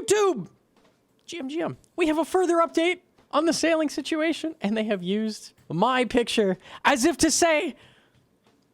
YouTube! GM. We have a further update on the sailing situation, and they have used my picture as if to say,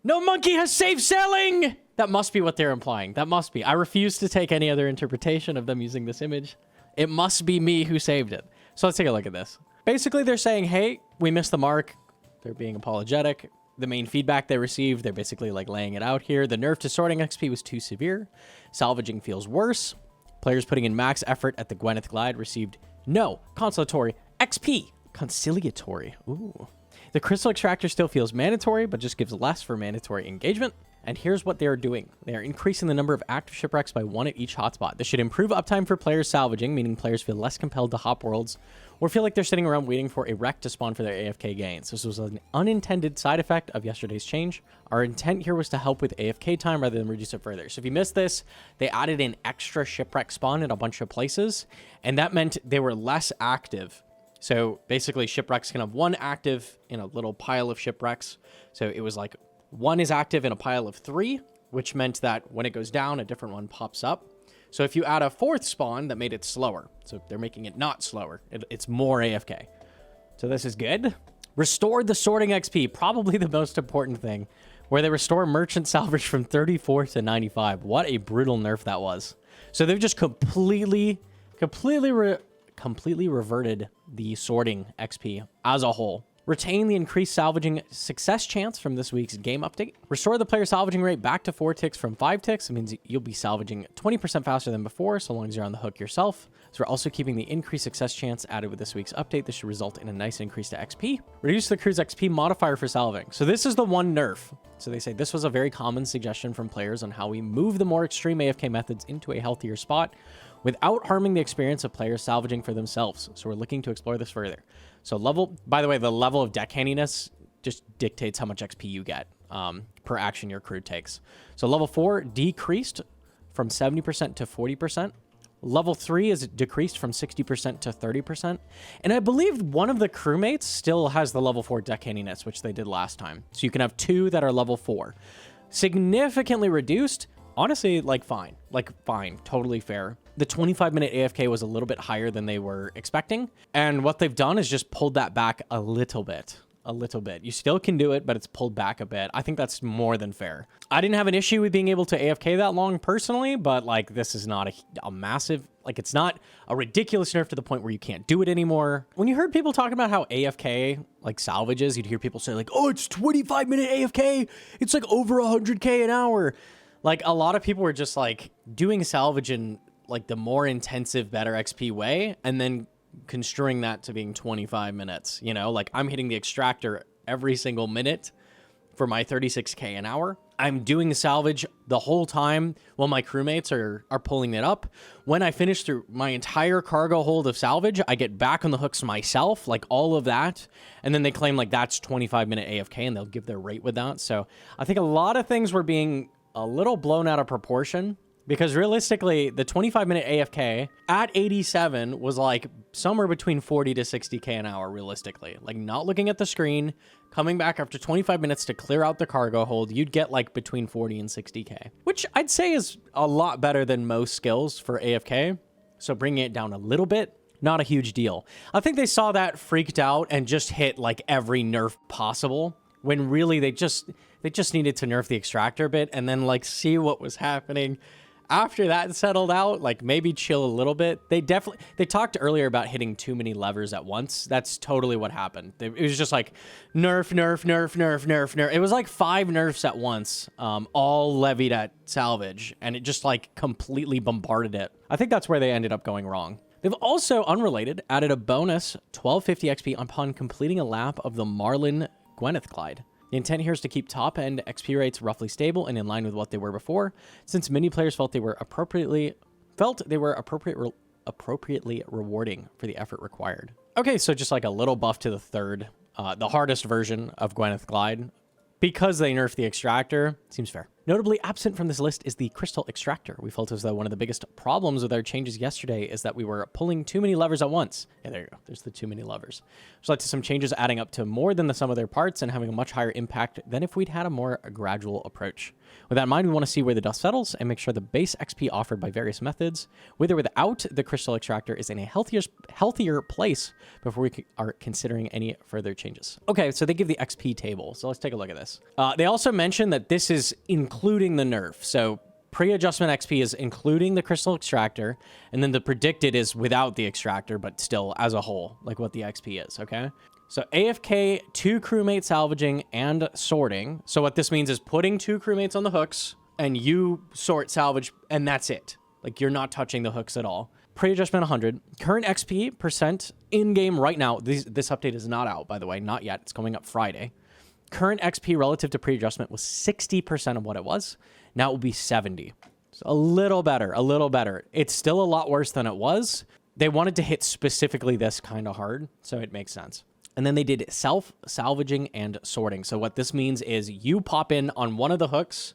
Gnomonkey has saved sailing! That must be what they're implying. That must be. I refuse to take any other interpretation of them using this image. It must be me who saved it. So let's take a look at this. Basically, they're saying, hey, we missed the mark. They're being apologetic. The main feedback they received, they're basically like laying it out here. The nerf to sorting XP was too severe. Salvaging feels worse. Players putting in max effort at the Gwyneth Glide received no consolatory XP. Conciliatory. Ooh. The crystal extractor still feels mandatory, but just gives less for mandatory engagement. And here's what they're doing. They are increasing the number of active shipwrecks by 1 at each hotspot. This should improve uptime for players salvaging, meaning players feel less compelled to hop worlds or feel like they're sitting around waiting for a wreck to spawn for their AFK gains. This was an unintended side effect of yesterday's change. Our intent here was to help with AFK time rather than reduce it further. So if you missed this, they added an extra shipwreck spawn in a bunch of places, and that meant they were less active. So basically, shipwrecks can have 1 active in a little pile of shipwrecks. So it was like 1 is active in a pile of 3, which meant that when it goes down, a different one pops up. So if you add a 4th spawn, that made it slower. So they're making it not slower. It's more AFK. So this is good. Restored the sorting XP, probably the most important thing, where they restore merchant salvage from 34 to 95. What a brutal nerf that was. So they've just completely reverted the sorting XP as a whole. Retain the increased salvaging success chance from this week's game update. Restore the player salvaging rate back to 4 ticks from 5 ticks. It means you'll be salvaging 20% faster than before, so long as you're on the hook yourself. So we're also keeping the increased success chance added with this week's update. This should result in a nice increase to XP. Reduce the crew's XP modifier for salving. So this is the one nerf. So they say this was a very common suggestion from players on how we move the more extreme AFK methods into a healthier spot without harming the experience of players salvaging for themselves. So we're looking to explore this further. So by the way, the level of deck handiness just dictates how much XP you get per action your crew takes. So level 4 decreased from 70% to 40%. Level 3 is decreased from 60% to 30%. And I believe one of the crewmates still has the level 4 deck handiness, which they did last time. So you can have 2 that are level 4. Significantly reduced. Honestly, fine, totally fair. The 25-minute AFK was a little bit higher than they were expecting. And what they've done is just pulled that back a little bit. You still can do it, but it's pulled back a bit. I think that's more than fair. I didn't have an issue with being able to AFK that long personally, but this is not a massive, it's not a ridiculous nerf to the point where you can't do it anymore. When you heard people talking about how AFK, salvages, you'd hear people say oh, it's 25-minute AFK. It's over 100K an hour. A lot of people were just doing salvage in the more intensive, better XP way, and then construing that to being 25 minutes. I'm hitting the extractor every single minute for my 36K an hour. I'm doing salvage the whole time while my crewmates are pulling it up. When I finish through my entire cargo hold of salvage, I get back on the hooks myself, all of that. And then they claim that's 25-minute AFK, and they'll give their rate with that. So I think a lot of things were being a little blown out of proportion, because realistically, the 25-minute AFK at 87 was somewhere between 40 to 60K an hour, realistically. Not looking at the screen, coming back after 25 minutes to clear out the cargo hold, you'd get between 40 and 60K, which I'd say is a lot better than most skills for AFK. So bringing it down a little bit, not a huge deal. I think they saw that, freaked out, and just hit every nerf possible, when really they just needed to nerf the extractor a bit and then see what was happening. After that settled out, maybe chill a little bit. They talked earlier about hitting too many levers at once. That's totally what happened. It was just nerf, nerf, nerf, nerf, nerf, nerf. It was 5 nerfs at once, all levied at salvage, and it just completely bombarded it. I think that's where they ended up going wrong. They've also, unrelated, added a bonus 1250 XP upon completing a lap of the Marlin Gwyneth Glide. The intent here is to keep top-end XP rates roughly stable and in line with what they were before, since many players felt they were appropriately rewarding for the effort required. Okay, so just a little buff to the third, the hardest version of Gwyneth Glide. Because they nerfed the extractor, seems fair. Notably absent from this list is the crystal extractor. We felt as though one of the biggest problems with our changes yesterday is that we were pulling too many levers at once. Yeah, there you go. There's the too many levers. Which led to some changes adding up to more than the sum of their parts and having a much higher impact than if we'd had a more gradual approach. With that in mind, we want to see where the dust settles and make sure the base XP offered by various methods, with or without the crystal extractor, is in a healthier place before we are considering any further changes. Okay, so they give the XP table. So let's take a look at this. They also mentioned that this is including the nerf. So pre-adjustment XP is including the crystal extractor, and then the predicted is without the extractor, but still as a whole, like what the XP is, okay? So AFK, 2 crewmate salvaging and sorting. So what this means is putting 2 crewmates on the hooks and you sort salvage and that's it. Like you're not touching the hooks at all. Pre-adjustment 100. Current XP percent in-game right now. This update is not out, by the way. Not yet. It's coming up Friday. Current XP relative to pre-adjustment was 60% of what it was. Now it will be 70. So a little better, a little better. It's still a lot worse than it was. They wanted to hit specifically this kind of hard, so it makes sense. And then they did salvaging and sorting. So what this means is you pop in on one of the hooks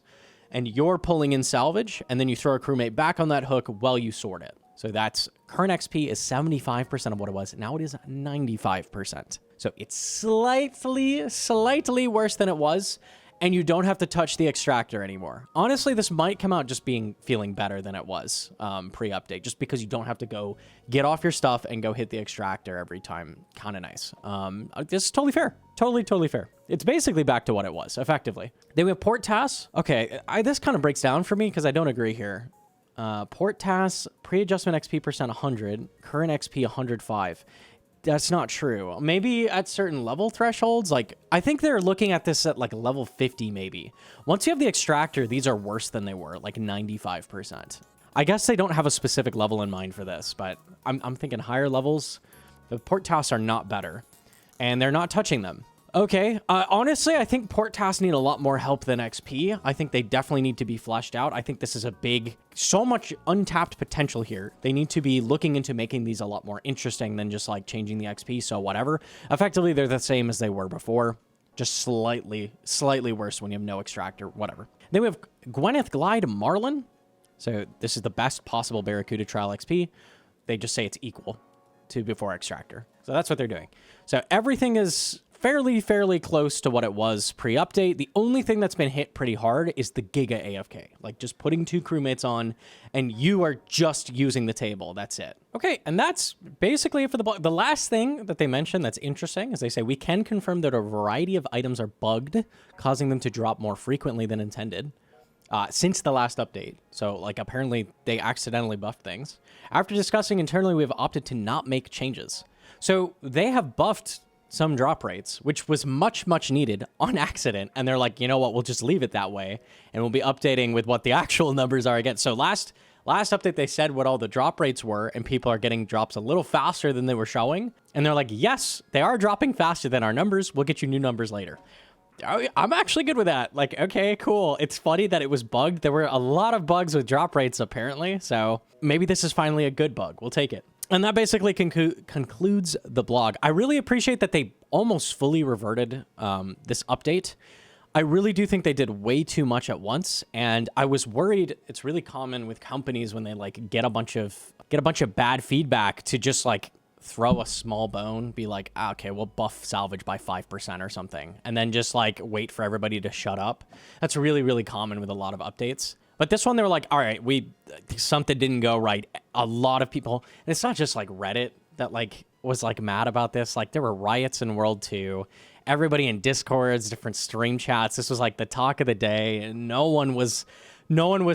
and you're pulling in salvage, and then you throw a crewmate back on that hook while you sort it. So that's current XP is 75% of what it was. Now it is 95%. So it's slightly worse than it was. And you don't have to touch the extractor anymore. Honestly, this might come out just feeling better than it was pre-update, just because you don't have to go get off your stuff and go hit the extractor every time. Kind of nice. This is totally fair. Totally fair. It's basically back to what it was, effectively. Then we have port tasks. Okay, this kind of breaks down for me because I don't agree here. Port tasks, pre-adjustment XP percent 100, current XP 105. That's not true. Maybe at certain level thresholds, like I think they're looking at this at like level 50 maybe. Once you have the extractor, these are worse than they were, like 95%. I guess they don't have a specific level in mind for this, but I'm thinking higher levels. The port tasks are not better, and they're not touching them. Okay, honestly, I think port tasks need a lot more help than XP. I think they definitely need to be fleshed out. I think this is so much untapped potential here. They need to be looking into making these a lot more interesting than just like changing the XP, so whatever. Effectively, they're the same as they were before, just slightly worse when you have no extractor, whatever. Then we have Gwyneth Glide Marlin. So this is the best possible Barracuda trial XP. They just say it's equal to before extractor. So that's what they're doing. So everything is fairly close to what it was pre-update. The only thing that's been hit pretty hard is the Giga AFK. Like just putting 2 crewmates on and you are just using the table. That's it. Okay, and that's basically it for the blog. The last thing that they mentioned that's interesting is they say, we can confirm that a variety of items are bugged, causing them to drop more frequently than intended. Since the last update. So like apparently they accidentally buffed things. After discussing internally, we have opted to not make changes. So they have buffed some drop rates, which was much needed on accident. And they're like, you know what, we'll just leave it that way. And we'll be updating with what the actual numbers are again. So last update, they said what all the drop rates were, and people are getting drops a little faster than they were showing. And they're like, yes, they are dropping faster than our numbers. We'll get you new numbers later. I'm actually good with that. Like, okay, cool. It's funny that it was bugged. There were a lot of bugs with drop rates, apparently. So maybe this is finally a good bug. We'll take it. And that basically concludes the blog. I really appreciate that they almost fully reverted this update. I really do think they did way too much at once. And I was worried. It's really common with companies when they like get a bunch of bad feedback to just like throw a small bone, be like, okay, we'll buff salvage by 5% or something, and then just like wait for everybody to shut up. That's really common with a lot of updates. But this one, they were like, all right, something didn't go right. A lot of people, and it's not just like Reddit that like was like mad about this. Like there were riots in World 2. Everybody in Discords, different stream chats. This was like the talk of the day, and no one was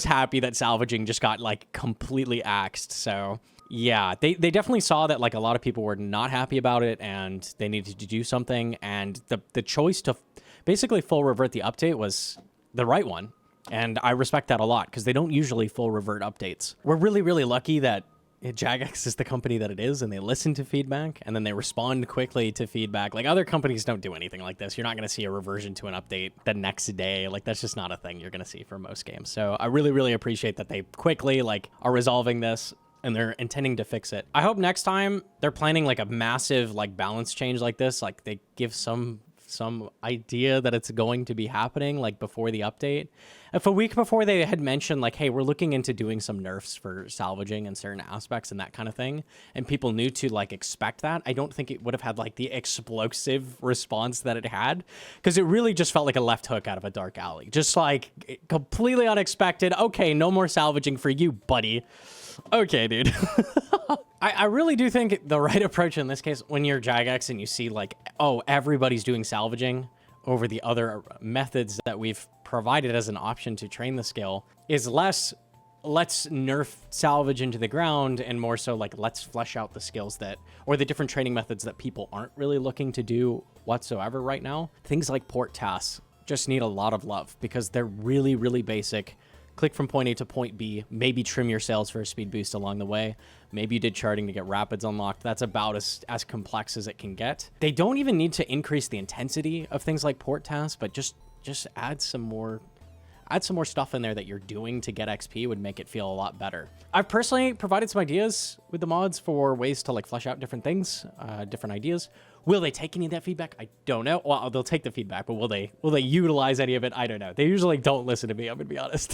happy that salvaging just got like completely axed. So yeah, they definitely saw that like a lot of people were not happy about it, and they needed to do something. And the choice to basically full revert the update was the right one. And I respect that a lot because they don't usually full revert updates. We're really lucky that Jagex is the company that it is, and they listen to feedback and then they respond quickly to feedback. Like other companies don't do anything like this. You're not going to see a reversion to an update the next day. Like that's just not a thing you're going to see for most games. So I really appreciate that they quickly like are resolving this and they're intending to fix it. I hope next time they're planning like a massive like balance change like this. Like they give some some idea that it's going to be happening, like before the update. If a week before they had mentioned like, hey, we're looking into doing some nerfs for salvaging and certain aspects and that kind of thing, and people knew to like expect that, I don't think it would have had like the explosive response that it had, because it really just felt like a left hook out of a dark alley. Just like completely unexpected. Okay, no more salvaging for you, buddy. Okay, dude. I really do think the right approach in this case, when you're Jagex and you see like, oh, everybody's doing salvaging over the other methods that we've provided as an option to train the skill, is less let's nerf salvage into the ground and more so like let's flesh out the skills that, or the different training methods that people aren't really looking to do whatsoever right now. Things like port tasks just need a lot of love because they're really, really basic. Click from point A to point B, maybe trim your sails for a speed boost along the way. Maybe you did charting to get rapids unlocked. That's about as complex as it can get. They don't even need to increase the intensity of things like port tasks, but just add some more stuff in there that you're doing to get XP would make it feel a lot better. I've personally provided some ideas with the mods for ways to like flesh out different things, different ideas. Will they take any of that feedback? I don't know. Well, they'll take the feedback, but will they utilize any of it? I don't know. They usually don't listen to me, I'm gonna be honest.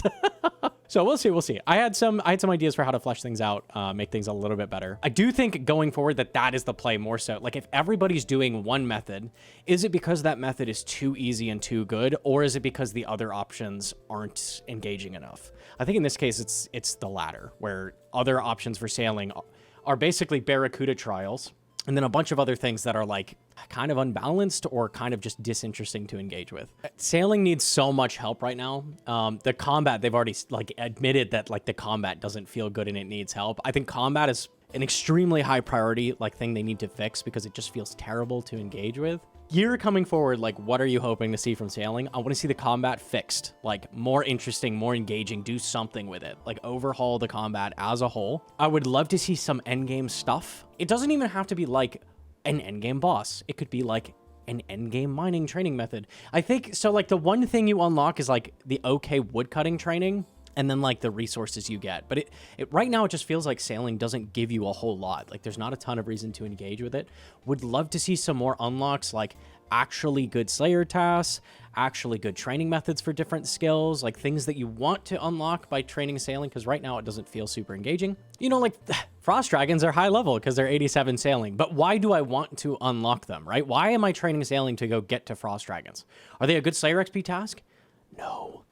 So we'll see. I had some ideas for how to flesh things out, make things a little bit better. I do think going forward that is the play more so. Like if everybody's doing one method, is it because that method is too easy and too good, or is it because the other options aren't engaging enough? I think in this case, it's the latter, where other options for sailing are basically Barracuda trials, and then a bunch of other things that are like kind of unbalanced or kind of just disinteresting to engage with. Sailing needs so much help right now. The combat, they've already like admitted that like the combat doesn't feel good and it needs help. I think combat is an extremely high priority like thing they need to fix because it just feels terrible to engage with. Year coming forward, like what are you hoping to see from sailing? I want to see the combat fixed, like more interesting, more engaging, do something with it, like overhaul the combat as a whole. I would love to see some endgame stuff. It doesn't even have to be like an endgame boss. It could be like an endgame mining training method. I think so. Like the one thing you unlock is like the okay woodcutting training, and then like the resources you get. But it right now it just feels like sailing doesn't give you a whole lot. Like there's not a ton of reason to engage with it. Would love to see some more unlocks, like actually good slayer tasks, actually good training methods for different skills, like things that you want to unlock by training sailing, because right now it doesn't feel super engaging. You know, like frost dragons are high level because they're 87 sailing, but why do I want to unlock them, right? Why am I training sailing to go get to frost dragons? Are they a good slayer XP task? No.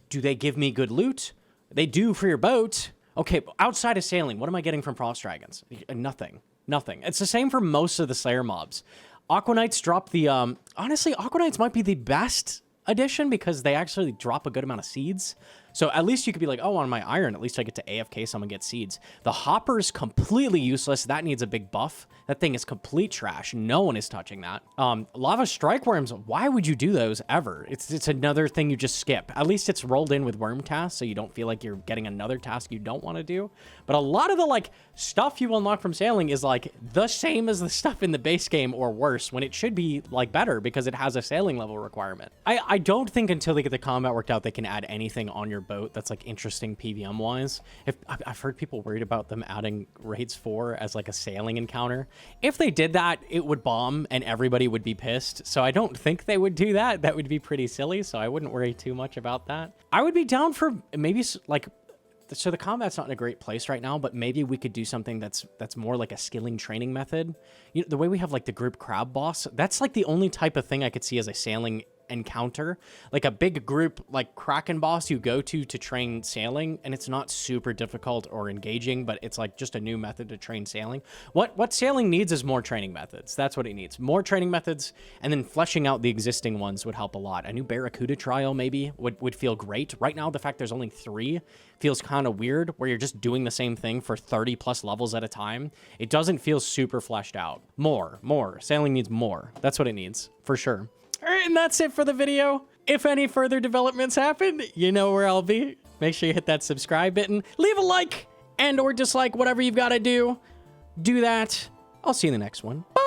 Do they give me good loot? They do for your boat. Okay, outside of sailing, what am I getting from frost dragons? Nothing. It's the same for most of the slayer mobs. Aqua Knights drop the, honestly, Aqua Knights might be the best addition because they actually drop a good amount of seeds. So at least you could be like, oh, on my iron, at least I get to AFK someone gets seeds. The hopper's completely useless. That needs a big buff. That thing is complete trash. No one is touching that. Lava strike worms, why would you do those ever? It's another thing you just skip. At least it's rolled in with worm tasks, so you don't feel like you're getting another task you don't want to do. But a lot of the like stuff you unlock from sailing is like the same as the stuff in the base game or worse, when it should be like better because it has a sailing level requirement. I don't think until they get the combat worked out, they can add anything on your boat that's like interesting PVM wise. I've heard people worried about them adding raids 4 as like a sailing encounter. If they did that, it would bomb and everybody would be pissed. So I don't think they would do that. That would be pretty silly. So I wouldn't worry too much about that. I would be down for maybe like, so the combat's not in a great place right now, but maybe we could do something that's more like a skilling training method. You know, the way we have like the group crab boss, that's like the only type of thing I could see as a sailing encounter, like a big group like Kraken boss you go to train sailing, and it's not super difficult or engaging, but it's like just a new method to train sailing. What sailing needs is more training methods. That's what it needs, more training methods, and then fleshing out the existing ones would help a lot. A new Barracuda trial maybe would feel great. Right now the fact there's only 3 feels kind of weird, where you're just doing the same thing for 30 plus levels at a time. It doesn't feel super fleshed out. More sailing needs more. That's what it needs for sure. All right, and that's it for the video. If any further developments happen, you know where I'll be. Make sure you hit that subscribe button, leave a like and or dislike, whatever you've got to do. Do that. I'll see you in the next one. Bye.